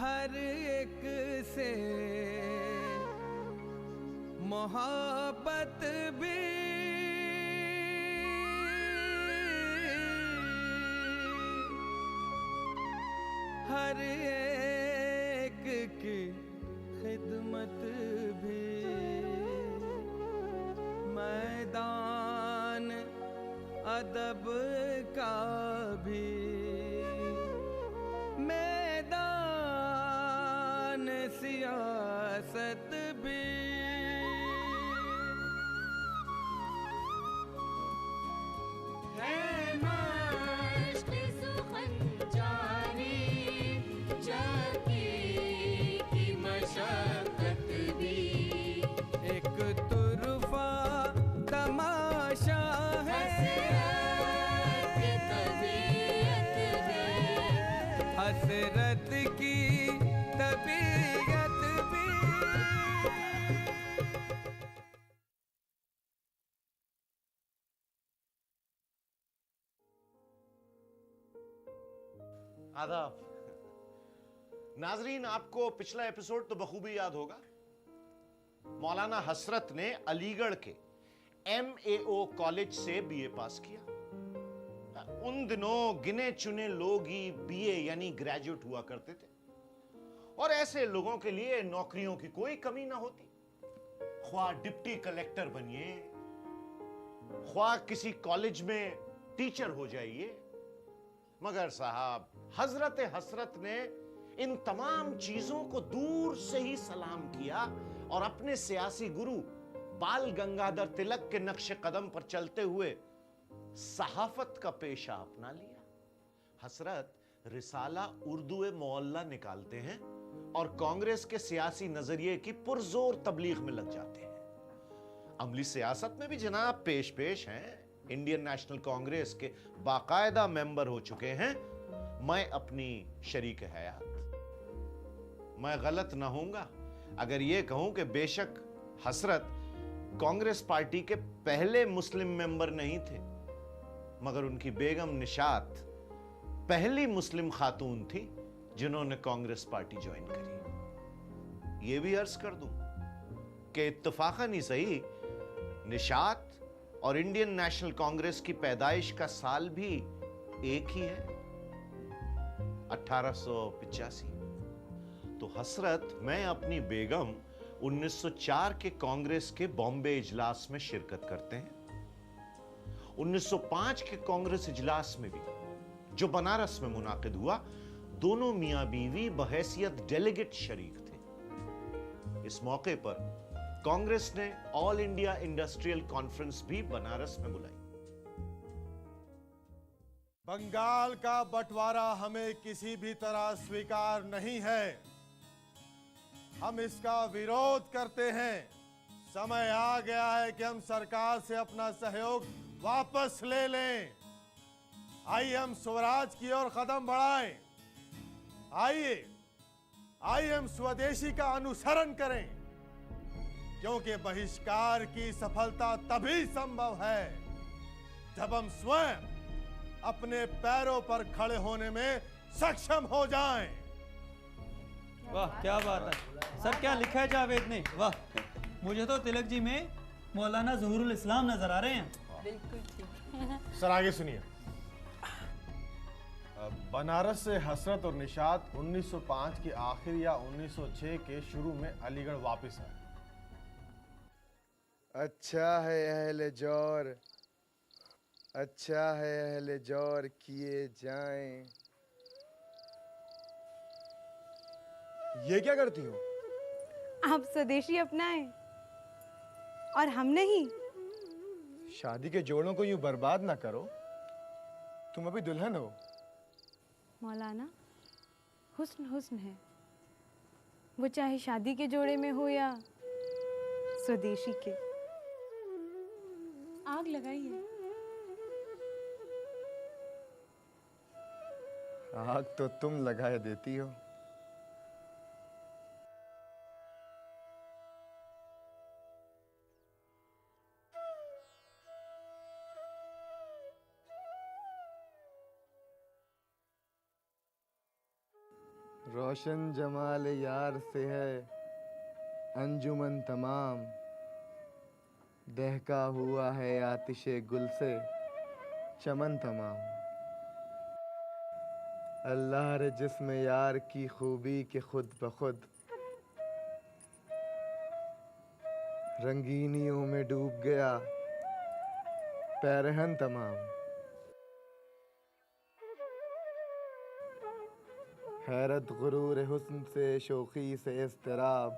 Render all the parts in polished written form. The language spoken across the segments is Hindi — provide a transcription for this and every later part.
हर एक से मोहब्बत भी हर एक की खिदमत भी मैदान अदब का भी मैदान सियासत भी है मश्क सुखन जारी जाकी की मशक्कत भी एक तुरफा तमाशा है हसरत की तबीयत भी आदाब नाजरीन, आपको पिछला एपिसोड तो बखूबी याद होगा। मौलाना हसरत ने अलीगढ़ के MAO कॉलेज से BA पास किया। उन दिनों गिने चुने लोग ही BA यानी ग्रेजुएट हुआ करते थे और ऐसे लोगों के लिए नौकरियों की कोई कमी ना होती। ख्वाह डिप्टी कलेक्टर बनिए, ख्वाह किसी कॉलेज में टीचर हो जाइए, मगर साहब हजरत हसरत ने इन तमाम चीजों को दूर से ही सलाम किया और अपने सियासी गुरु बाल गंगाधर तिलक के नक्श कदम पर चलते हुए सहाफत का पेशा अपना लिया। हसरत रिसाला उर्दू मोहल्ला निकालते हैं और कांग्रेस के सियासी नजरिए की पुरजोर तबलीग में लग जाते हैं। अमली सियासत में भी जनाब पेश पेश हैं। इंडियन नेशनल कांग्रेस के बाकायदा मेंबर हो चुके हैं। मैं अपनी शरीक हयात, मैं गलत ना होऊंगा अगर यह कहूं कि बेशक हसरत कांग्रेस पार्टी के पहले मुस्लिम मेंबर नहीं थे, मगर उनकी बेगम निशात पहली मुस्लिम खातून थी जिन्होंने कांग्रेस पार्टी ज्वाइन करी। यह भी अर्ज कर दूं कि इत्तफाकन ही सही, निशात और इंडियन नेशनल कांग्रेस की पैदाइश का साल भी एक ही है, 1885। तो हसरत मैं अपनी बेगम 1904 के कांग्रेस के बॉम्बे इजलास में शिरकत करते हैं। 1905 के कांग्रेस इजलास में भी, जो बनारस में मुनाकिद हुआ, दोनों मियां बीवी बहैसियत डेलीगेट शरीक थे। इस मौके पर कांग्रेस ने ऑल इंडिया इंडस्ट्रियल कॉन्फ्रेंस भी बनारस में बुलाई। बंगाल का बंटवारा हमें किसी भी तरह स्वीकार नहीं है। हम इसका विरोध करते हैं। समय आ गया है कि हम सरकार से अपना सहयोग वापस ले लें। आइए हम स्वराज की ओर कदम बढ़ाएं। आइए हम स्वदेशी का अनुसरण करें, क्योंकि बहिष्कार की सफलता तभी संभव है जब हम स्वयं अपने पैरों पर खड़े होने में सक्षम हो जाएं। वाह क्या बात है सर, क्या लिखा है जावेद ने, वाह। मुझे तो तिलक जी में मौलाना ज़हूरुल इस्लाम नजर आ रहे हैं। बिल्कुल ठीक। सर आगे सुनिए। बनारस से हसरत और निशात 1905 के आखिर या 1906 के शुरू में अलीगढ़ वापस आए। अच्छा है अहले जौर, अच्छा है अहले जौर किए जाएं। ये क्या करती हो? आप स्वदेशी अपनाएं और हम नहीं। शादी के जोड़ों को यूं बर्बाद ना करो, तुम अभी दुल्हन हो। मौलाना, हुस्न हुस्न है, वो चाहे शादी के जोड़े में हो या स्वदेशी के। आग लगाइए। आग तो तुम लगाए देती हो। रोशन जमाल यार से है अंजुमन तमाम, दहका हुआ है आतिशे गुल से चमन तमाम। अल्लाह रे जिस्म यार की खूबी के खुद ब खुद रंगीनियों में डूब गया पैरहन तमाम। हैरत गुरूर हुस्न से शौकी से इज़्तिराब,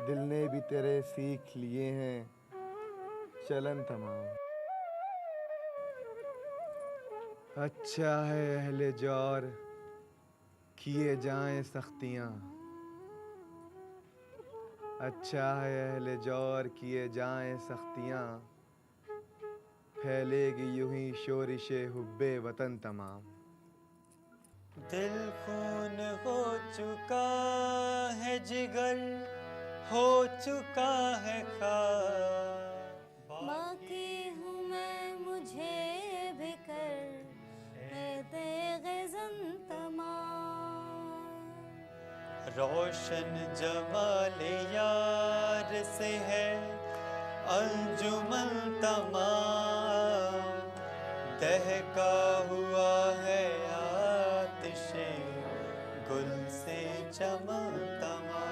दिल ने भी तेरे सीख लिए हैं चलन तमाम। अच्छा है अहले जौर किए जाएं सख्तियाँ, अच्छा है अहले जौर किए जाएं सख्तियाँ, फैलेगी यूं ही शोरिशे हुब्बे वतन तमाम। दिल खून हो चुका है, जिगर हो चुका है खाक। बाकी हूँ मैं मुझे भी कर दे ग़ज़न तमाम। रोशन जमाल यार से है अंजुमन तमाम, दहका हुआ है आतिशे गुल से चमन तमाम।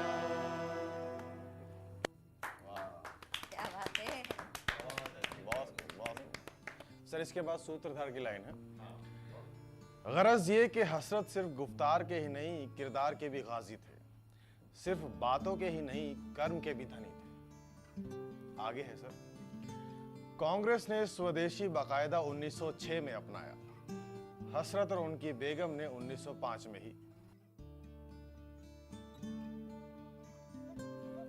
क्या बात है। सर इसके बाद सूत्रधार की लाइन है। गरज ये कि हसरत सिर्फ गुफ्तार के ही नहीं किरदार के भी गाजी थे, सिर्फ बातों के ही नहीं कर्म के भी धनी थे। आगे है सर, कांग्रेस ने स्वदेशी बाकायदा 1906 में अपनाया, हसरत और उनकी बेगम ने 1905 में ही।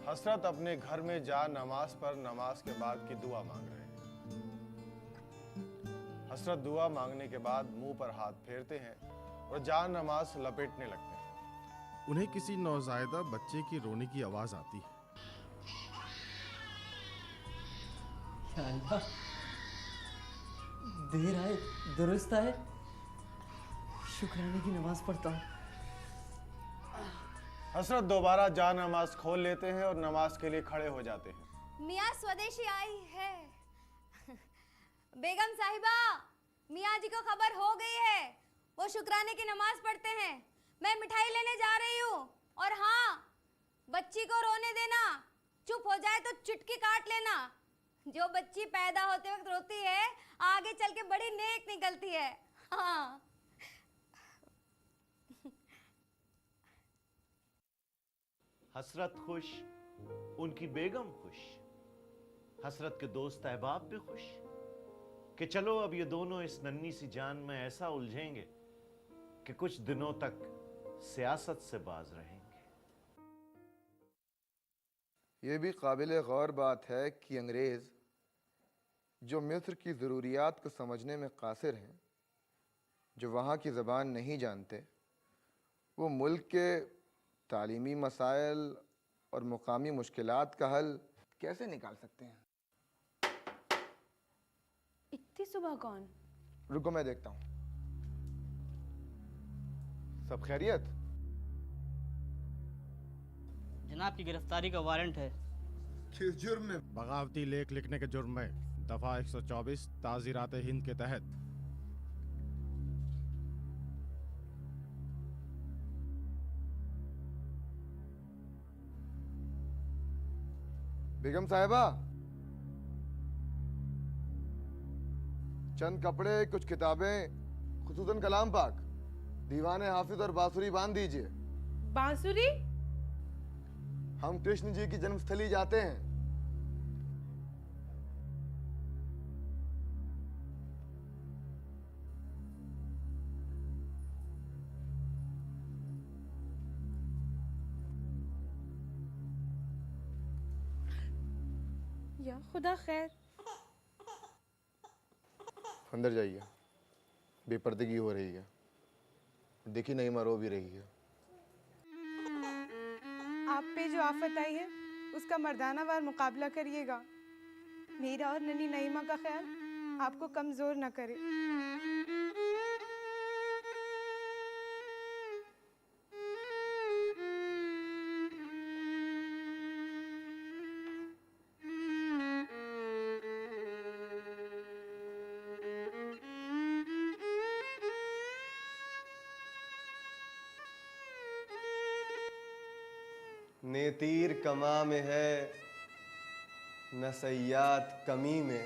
हसरत अपने घर में जा नमाज पर नमाज के बाद की दुआ मांग रहे हैं। हसरत दुआ मांगने के बाद मुंह पर हाथ फेरते हैं और जान नमाज लपेटने लगते हैं। उन्हें किसी नौजायदा बच्चे की रोने की आवाज आती है। या अल्लाह, देर आए दुरुस्त आए, शुक्राने की नमाज पढ़ता हूँ। हसरत दोबारा जान नमाज खोल लेते हैं और नमाज के लिए खड़े हो जाते हैं। मियाँ स्वदेशी आई है। बेगम साहिबा, मियाँ जी को खबर हो गई है, वो शुक्राने की नमाज पढ़ते हैं। मैं मिठाई लेने जा रही हूँ। और हाँ, बच्ची को रोने देना, चुप हो जाए तो चुटकी काट लेना। जो बच्ची पैदा होते वक्त रोती है, आगे चल के बड़ी नेक निकलती है। हाँ। हसरत खुश, उनकी बेगम खुश, हसरत के दोस्त अहबाब भी खुश कि चलो अब ये दोनों इस नन्ही सी जान में ऐसा उलझेंगे कि कुछ दिनों तक सियासत से बाज रहेंगे। ये भी काबिल गौर बात है कि अंग्रेज़ जो मिस्र की ज़रूरियात को समझने में कासिर हैं, जो वहाँ की ज़बान नहीं जानते, वो मुल्क के तालीमी मसाइल और मुकामी मुश्किलात का हल कैसे निकाल सकते हैं? इतनी सुबह कौन? रुको मैं देखता हूँ। सब खैरियत? जनाब की गिरफ्तारी का वारंट है। किस जुर्म में? बगावती लेख लिखने के जुर्म में दफा 124 ताज़ीरात हिंद के तहत। बेगम साहिबा, चंद कपड़े, कुछ किताबें, खुसूसन कलाम पाक, दीवाने हाफिज और बांसुरी बांध दीजिए। बांसुरी? हम कृष्ण जी की जन्मस्थली जाते हैं। या खुदा खैर। अंदर जाइए, बेपर्दगी हो रही है। देखिए नईमा रो भी रही है। आप पे जो आफत आई है उसका मर्दाना वार मुकाबला करिएगा। मेरा और ननी नईमा का ख्याल आपको कमज़ोर न करे। ने तीर कमा में है न सयात कमी में।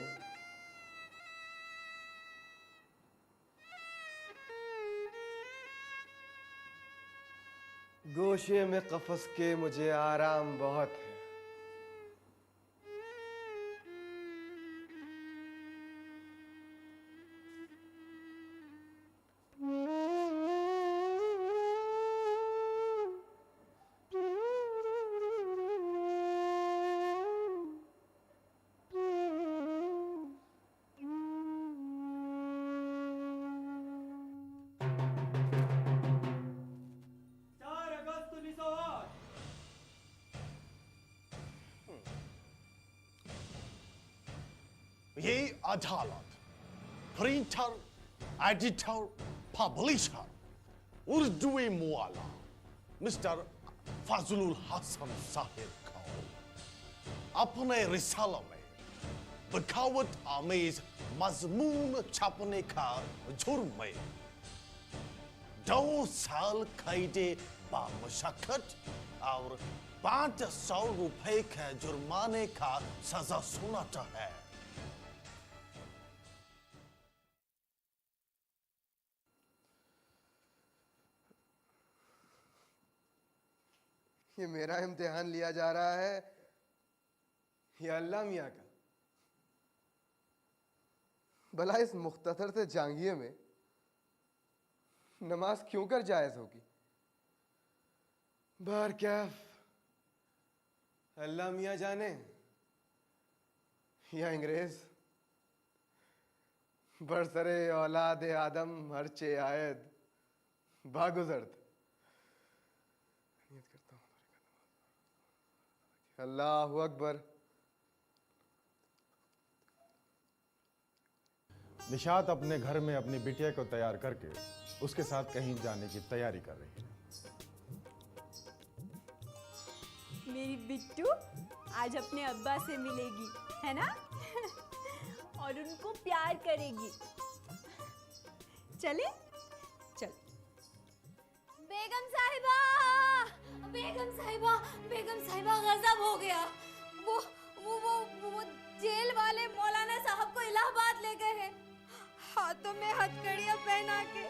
गोशे में कफस के मुझे आराम बहुत है। ये अदालत प्रिंटर, एडिटर, पब्लिशर उर्दू मुआला मिस्टर फजलुल हसन साहिब को अपने रिसाला में बगावत आमेज मजमून छापने का जुर्म में 2 साल कैदे बामशक्कत और 500 रुपए के जुर्माने का सजा सुनाता है। ये मेरा इम्तिहान लिया जा रहा है या अल्लाह मियाँ का? भला इस मुख्तसर से जांगिये में नमाज क्यों कर जायज होगी? बार क्या अल्लाह मियाँ जाने या अंग्रेज बरसरे औलाद आदम हरचे आयद बागुजरत। अल्लाहु अकबर। निशात अपने घर में अपनी बिटिया को तैयार करके उसके साथ कहीं जाने की तैयारी कर रही है। मेरी बिट्टू आज अपने अब्बा से मिलेगी, है ना? और उनको प्यार करेगी। चले? चल। बेगम साहिबा, बेगम साहिबा, बेगम साहिबा, गजब हो गया। वो जेल वाले मौलाना साहब को इलाहाबाद ले गए हैं। हाथों में हथकड़ियां पहना के,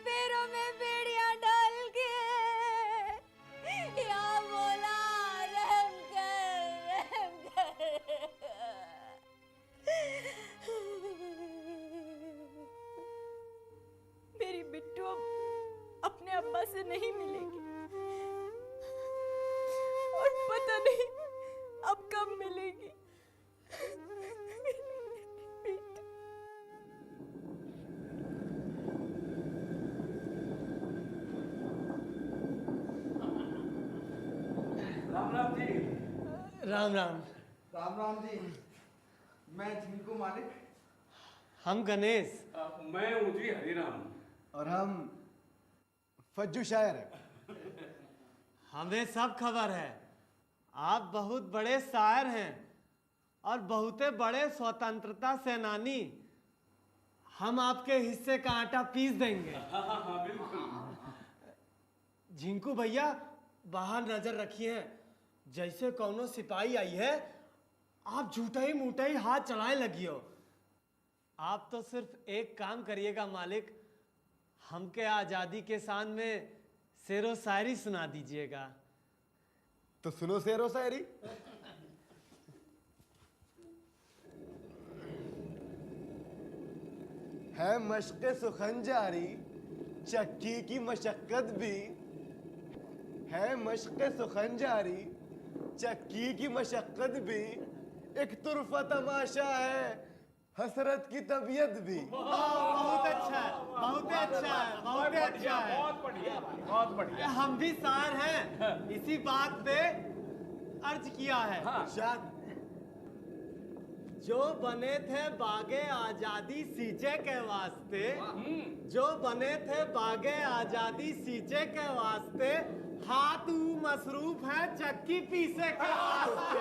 पैरों में बेड़ियां डाल के। या मौला रहम कर। मेरी बिट्टू अपने अब्बा से नहीं मिलेगी और पता नहीं अब कब मिलेगी। राम राम जी। राम राम। राम राम जी। मैं झिंकू मालिक। हम गणेश। मैं हूँ जी हरिराम। और हम फज्जू शायर हैं। हमें सब खबर है, आप बहुत बड़े शायर हैं और बहुते बड़े स्वतंत्रता सेनानी। हम आपके हिस्से का आटा पीस देंगे। हाँ, बिल्कुल। झिंकू भैया बाहर नजर रखिए, जैसे कौनो सिपाही आई है आप झूठा ही मूठा ही हाथ चलाए लगियो। आप तो सिर्फ एक काम करिएगा मालिक, हमके आजादी के शान में शेरो शायरी सुना दीजिएगा। तो सुनो शेरो शायरी। है मशक़ सुखन जारी चक्की की मशक्कत भी है। मशक़ सुखन जारी चक्की की मशक्कत भी एक तुरफा तमाशा है हसरत की तबीयत भी। बहुत अच्छा है, बहुत अच्छा है, बहुत अच्छा है। बहुत बढ़िया, बहुत बढ़िया। हम भी शायर हैं, इसी बात पे अर्ज किया है। शाद जो बने थे बागे आजादी सींचे के वास्ते, जो बने थे बागे आजादी सींचे के वास्ते, हाथ मसरूफ है चक्की पीसे के वास्ते।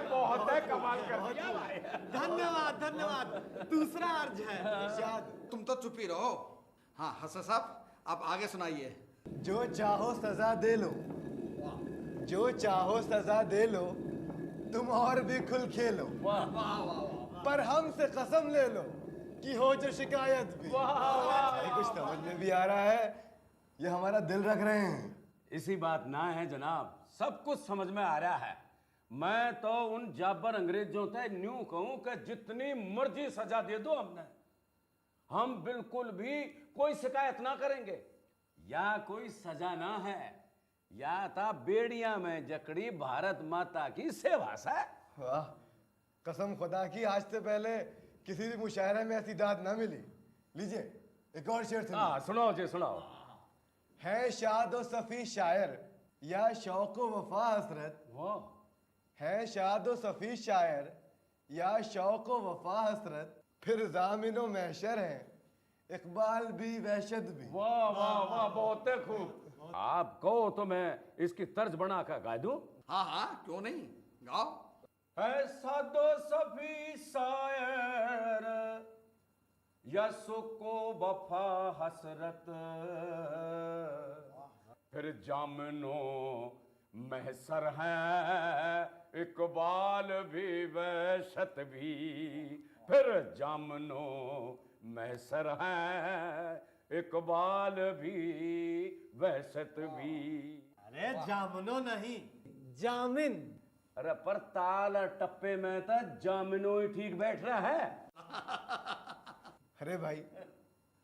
बहुत है, कमाल कर दिया भाई। धन्यवाद धन्यवाद। दूसरा अर्ज है। शाद तुम तो चुप ही रहो। हाँ हसन साहब, आप आगे सुनाइए। जो चाहो सजा दे लो, जो चाहो सजा दे लो, तुम और भी खुल खेलो, पर हमसे कसम ले लो कि हो जो शिकायत भी। भाई कुछ समझ में भी आ रहा है, ये हमारा दिल रख रहे हैं। इसी बात ना है जनाब, सब कुछ समझ में आ रहा है। मैं तो उन जाबर अंग्रेजों से न्यू कहूं कि जितनी मर्जी सजा दे दो हमने, हम बिल्कुल भी कोई शिकायत ना करेंगे। या कोई सजा ना है, या था बेड़िया में जकड़ी भारत माता की सेवा से। वाह, कसम खुदा की आज से पहले किसी भी मुशायरे में ऐसी दाद ना मिली। लीजिए एक और शेर सुनिए। हाँ सुनाओ जी सुनाओ। है शाद व सफी शायर या शौक व वफा हसरत, है शाद व सफी शायर या शौक व वफा हसरत, फिर जामिनो महशर है इकबाल भी वहशत भी। वाह वाह वाह, बहुत खूब। आप कहो तो मैं इसकी तर्ज बना कर गा दूं। हाँ हाँ क्यों नहीं, गाओ। है सादो सफी शायर या सुको वफा हसरत, फिर जामनो महसर है इकबाल भी वहशत भी, फिर जामनो महसर है इकबाल भी वहशत भी। अरे जामनो नहीं, जामिन। अरे पर ताल और टप्पे में तो जामिनो ही ठीक बैठ रहा है। अरे भाई,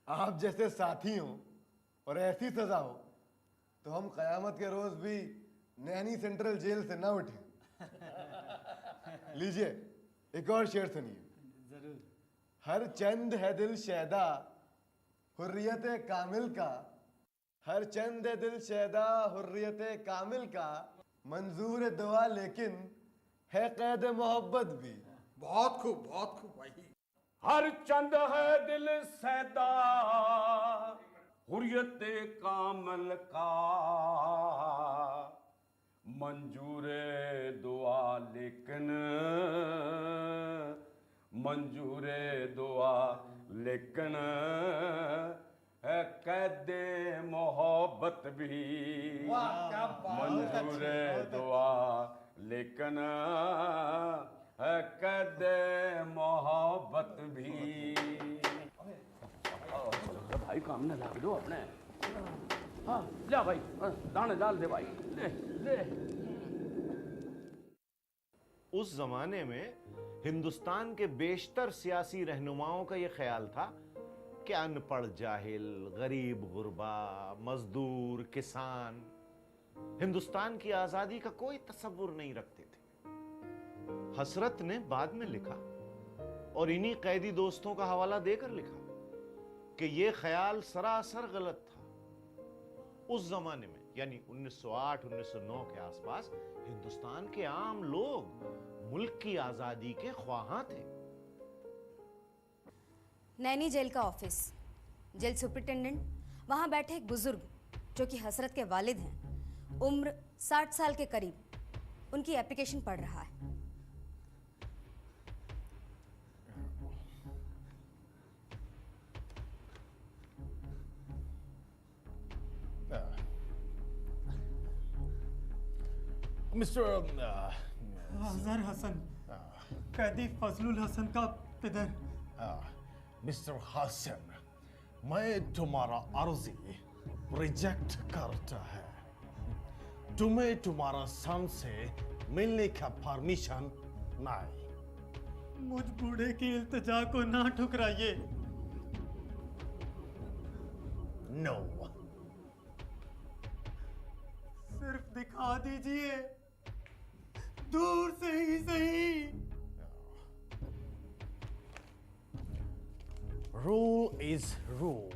आप जैसे साथी हो और ऐसी सजा हो तो हम कयामत के रोज भी नैनी सेंट्रल जेल से ना उठे। लीजिए एक और शेर सुनिए। जरूर। हर चंद है दिल शैदा हुर्रियत कामिल का, हर चंद है दिल शैदा हुर्रियत कामिल का, मंजूर दुआ लेकिन है कैद मोहब्बत भी। बहुत खूब भाई। हर चंद है दिल सैदा हुर्रियत कामिल का, मंजूरे दुआ लेकिन, मंजूरे दुआ लेकिन है कैदे मोहब्बत भी। मंजूरे दुआ लेकिन है कैदे मोहब्बत भी। भाई काम न लाग दो अपने। हाँ ले भाई, दाने डाल दे भाई, ले ले। उस जमाने में हिंदुस्तान के बेशतर सियासी रहनुमाओं का यह ख्याल था कि अनपढ़ जाहिल, गरीब गुरबा, मजदूर, किसान हिंदुस्तान की आजादी का कोई तसव्वुर नहीं रखते थे। हसरत ने बाद में लिखा और इन्हीं कैदी दोस्तों का हवाला देकर लिखा कि यह ख्याल सरासर गलत था। उस जमाने में यानी 1908-1909 के आसपास हिंदुस्तान के आम लोग मुल्क की आजादी के ख्वाहां थे। नैनी जेल का ऑफिस, जेल सुपरिटेंडेंट, वहां बैठे एक बुजुर्ग जो कि हसरत के वालिद हैं, उम्र 60 साल के करीब, उनकी एप्लीकेशन पढ़ रहा है। मिस्टर अजहर हसन, कैदी फजलुल हसन का पिदर। मिस्टर हसन, मैं तुम्हारा अर्जी रिजेक्ट करता है। तुम्हें तुम्हारा सन से मिलने का परमिशन नहीं। मुझ बूढ़े की इल्तिजा को ना ठुकराइए। नो। सिर्फ दिखा दीजिए, दूर से ही सही। Rule is rule.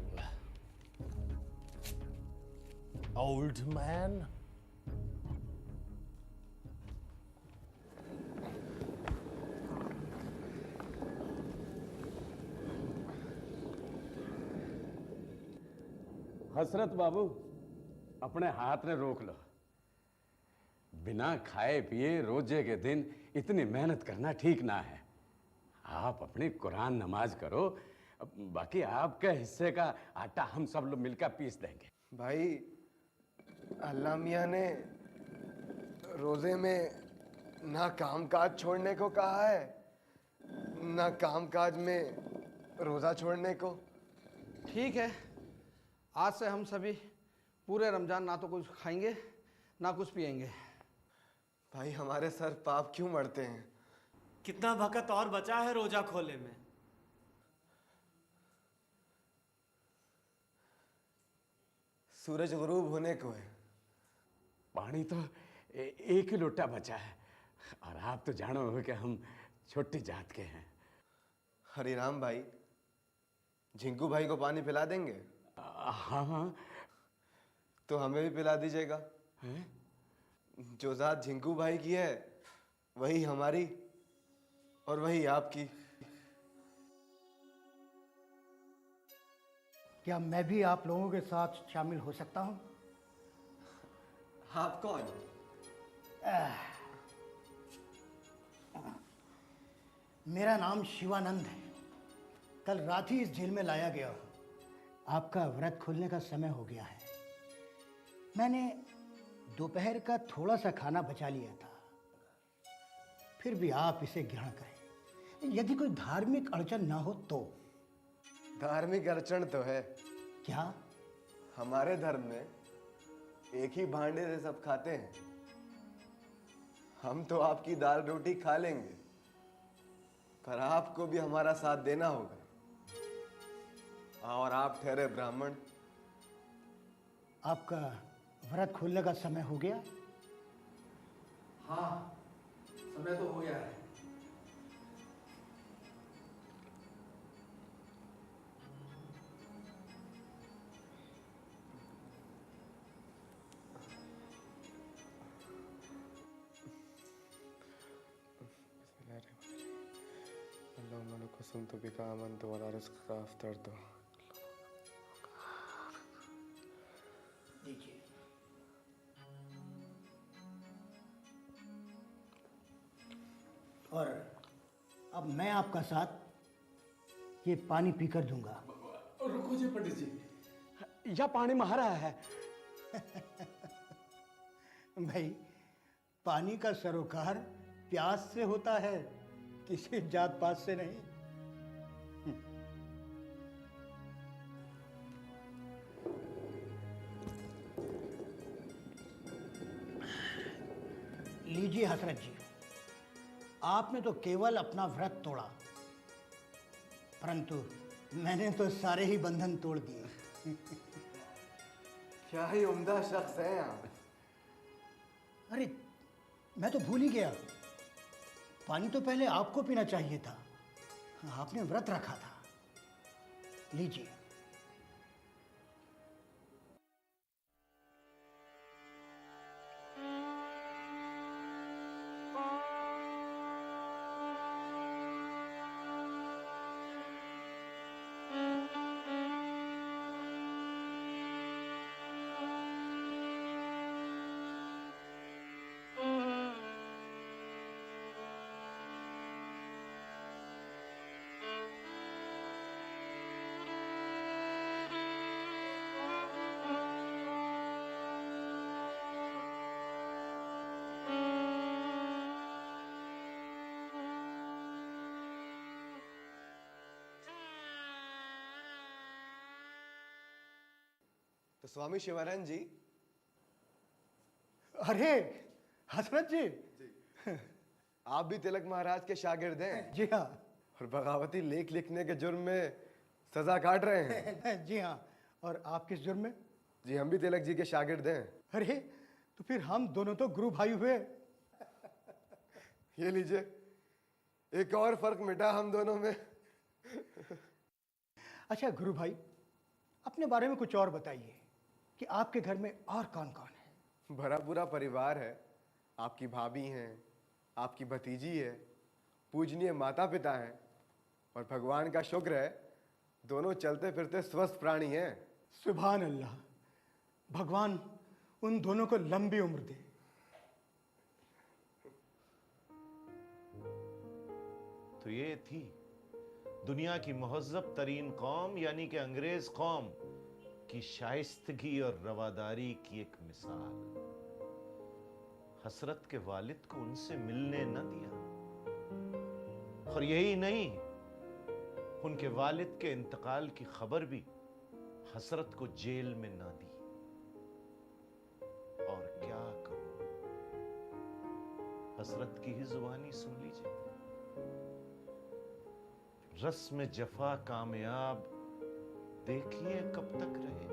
Old man. हसरत बाबू, अपने हाथ में रोक लो। बिना खाए पिए रोजे के दिन इतनी मेहनत करना ठीक ना है। आप अपनी कुरान नमाज करो, बाकी आपके हिस्से का आटा हम सब लोग मिलकर पीस देंगे। भाई अल्लाह मियाँ ने रोजे में ना कामकाज छोड़ने को कहा है, ना कामकाज में रोजा छोड़ने को। ठीक है, आज से हम सभी पूरे रमजान ना तो कुछ खाएंगे ना कुछ पिएंगे। भाई हमारे सर पाप क्यों मरते हैं? कितना वक्त और बचा है रोजा खोले में? सूरज गुरूब होने को है। पानी तो एक ही लोटा बचा है, और आप तो जानो हो कि हम छोटी जात के हैं। हरिराम भाई, झिंकू भाई को पानी पिला देंगे? हाँ हाँ। तो हमें भी पिला दीजिएगा। जो जात झिंकू भाई की है वही हमारी और वही आपकी। क्या मैं भी आप लोगों के साथ शामिल हो सकता हूं? आप कौन? मेरा नाम शिवानंद है। कल रात ही इस जेल में लाया गया हूं। आपका व्रत खुलने का समय हो गया है। मैंने दोपहर का थोड़ा सा खाना बचा लिया था, फिर भी आप इसे ग्रहण करें। यदि कोई धार्मिक अड़चन ना हो तो। धार्मिक अड़चन तो है। क्या? हमारे धर्म में एक ही भांडे से सब खाते हैं। हम तो आपकी दाल रोटी खा लेंगे, पर आपको भी हमारा साथ देना होगा। और आप ठहरे ब्राह्मण। आपका व्रत खोलने का समय हो गया? हाँ, समय तो हो गया है। कुसुम तो बिका अमन तो वाला रिस्क का अफ्तर तो। देखिए, और अब मैं आपका साथ ये पानी पीकर दूंगा। रुको जी पंडित जी, यह पानी महारा है। भाई, पानी का सरोकार प्यास से होता है, किसी जात पात से नहीं। लीजिए हसरत जी, आपने तो केवल अपना व्रत तोड़ा, परंतु मैंने तो सारे ही बंधन तोड़ दिए। क्या ही उम्दा शख्स है आप। अरे, मैं तो भूल ही गया, पानी तो पहले आपको पीना चाहिए था। आपने व्रत रखा था। लीजिए। तो स्वामी शिवानंद जी। अरे हसरत जी, आप भी तिलक महाराज के शागिर्द हैं? जी हाँ। और बगावती लेख लिखने के जुर्म में सजा काट रहे हैं? जी हाँ। और आप किस जुर्म में? जी हम भी तिलक जी के शागिर्द हैं। अरे, तो फिर हम दोनों तो गुरु भाई हुए। ये लीजिए, एक और फर्क मिटा हम दोनों में। अच्छा गुरु भाई, अपने बारे में कुछ और बताइए कि आपके घर में और कौन कौन है? भरा पूरा परिवार है। आपकी भाभी हैं, आपकी भतीजी है, पूजनीय माता पिता हैं, और भगवान का शुक्र है दोनों चलते फिरते स्वस्थ प्राणी हैं। सुभान अल्लाह, भगवान उन दोनों को लंबी उम्र दे। तो ये थी दुनिया की महज़्ज़ब तरीन कौम यानी कि अंग्रेज कौम की शाइस्तगी और रवादारी की एक मिसाल। हसरत के वालिद को उनसे मिलने न दिया। और यही नहीं, उनके वालिद के इंतकाल की खबर भी हसरत को जेल में ना दी। और क्या करूं, हसरत की ही जुबानी सुन लीजिए। रस्म जफा कामयाब देखिए कब तक रहे,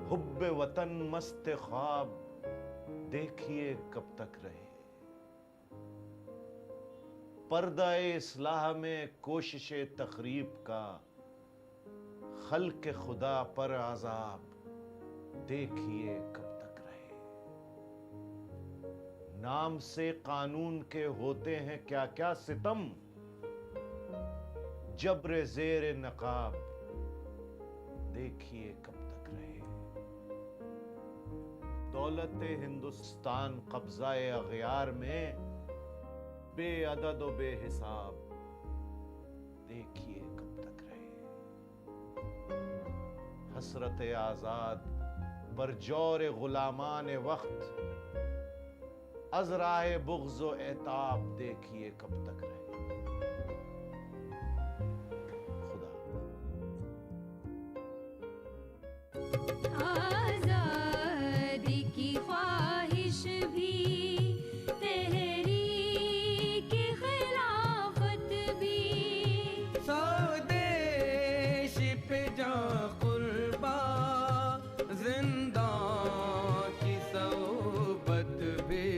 हुब्बे वतन मस्त ख्वाब देखिए कब तक रहे। पर्दा-ए इस्लाह में कोशिशे तखरीब का खल्क़ खुदा पर आज़ाब देखिए कब तक रहे। नाम से कानून के होते हैं क्या क्या सितम, जब्र ज़ेर नकाब देखिए कब तक रहे। दौलत हिंदुस्तान कब्ज़ाए अग़यार में बेअदद व बेहिसाब देखिए कब तक रहे। हसरत आज़ाद बरजौर गुलामान वक्त अज़राए बुग़्ज़ व एताब देखिए कब तक रहे। आज़ादी की ख्वाहिश भी, तहरीक खिलाफत भी, स्वदेश पे जा कुर्बा, जिंदा की सोबत भी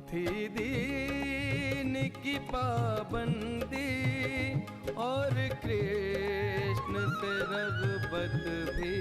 थी, दीन की पाबंदी और कृष्ण से रग़बत भी।